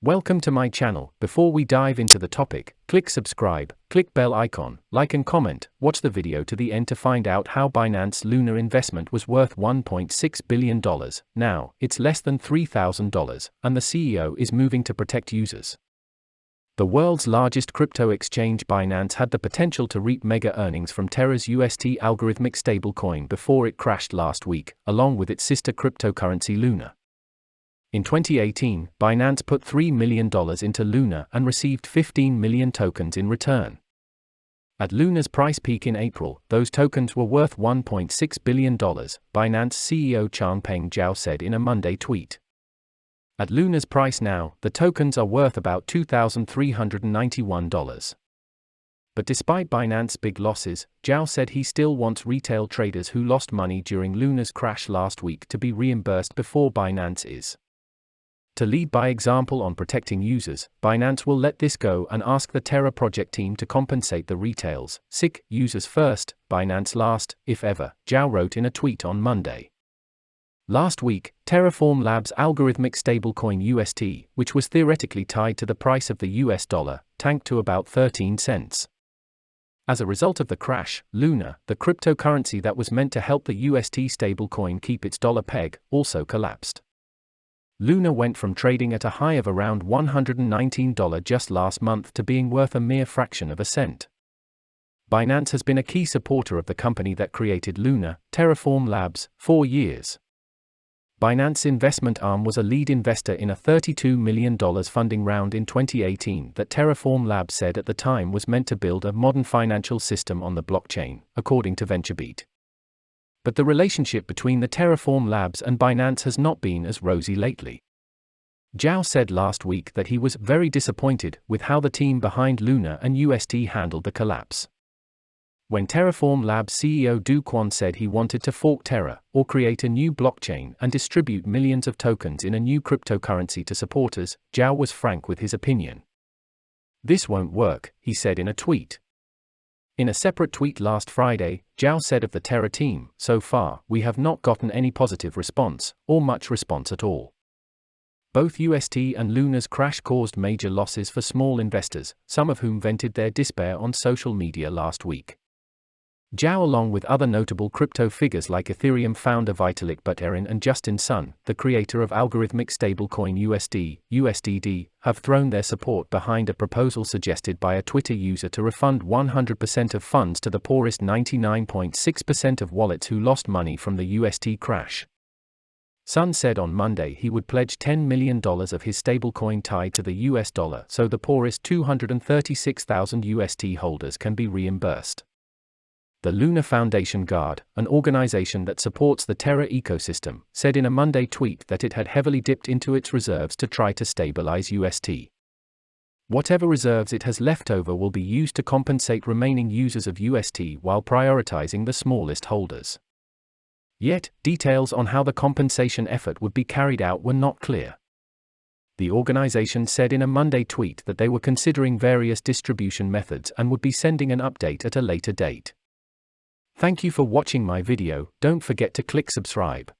Welcome to my channel. Before we dive into the topic, click subscribe, click bell icon, like and comment. Watch the video to the end to find out how Binance Luna investment was worth $1.6 billion. Now, it's less than $3,000, and the CEO is moving to protect users. The world's largest crypto exchange Binance had the potential to reap mega earnings from Terra's UST algorithmic stablecoin before it crashed last week, along with its sister cryptocurrency Luna. In 2018, Binance put $3 million into Luna and received 15 million tokens in return. At Luna's price peak in April, those tokens were worth $1.6 billion, Binance CEO Changpeng Zhao said in a Monday tweet. At Luna's price now, the tokens are worth about $2,391. But despite Binance's big losses, Zhao said he still wants retail traders who lost money during Luna's crash last week to be reimbursed before Binance is. To lead by example on protecting users, Binance will let this go and ask the Terra project team to compensate the retail's sick users first, Binance last, if ever, Zhao wrote in a tweet on Monday. Last week, Terraform Labs' algorithmic stablecoin UST, which was theoretically tied to the price of the US dollar, tanked to about 13 cents. As a result of the crash, Luna, the cryptocurrency that was meant to help the UST stablecoin keep its dollar peg, also collapsed. Luna went from trading at a high of around $119 just last month to being worth a mere fraction of a cent. Binance has been a key supporter of the company that created Luna, Terraform Labs, for years. Binance's investment arm was a lead investor in a $32 million funding round in 2018 that Terraform Labs said at the time was meant to build a modern financial system on the blockchain, according to VentureBeat. But the relationship between the Terraform Labs and Binance has not been as rosy lately. Zhao said last week that he was very disappointed with how the team behind Luna and UST handled the collapse. When Terraform Labs CEO Do Kwon said he wanted to fork Terra, or create a new blockchain and distribute millions of tokens in a new cryptocurrency to supporters, Zhao was frank with his opinion. "This won't work," he said in a tweet. In a separate tweet last Friday, Zhao said of the Terra team, "So far, we have not gotten any positive response, or much response at all." Both UST and Luna's crash caused major losses for small investors, some of whom vented their despair on social media last week. Zhao, along with other notable crypto figures like Ethereum founder Vitalik Buterin and Justin Sun, the creator of algorithmic stablecoin USDD, have thrown their support behind a proposal suggested by a Twitter user to refund 100% of funds to the poorest 99.6% of wallets who lost money from the UST crash. Sun said on Monday he would pledge $10 million of his stablecoin tied to the US dollar so the poorest 236,000 UST holders can be reimbursed. The Luna Foundation Guard, an organization that supports the Terra ecosystem, said in a Monday tweet that it had heavily dipped into its reserves to try to stabilize UST. Whatever reserves it has left over will be used to compensate remaining users of UST while prioritizing the smallest holders. Yet, details on how the compensation effort would be carried out were not clear. The organization said in a Monday tweet that they were considering various distribution methods and would be sending an update at a later date. Thank you for watching my video. Don't forget to click subscribe.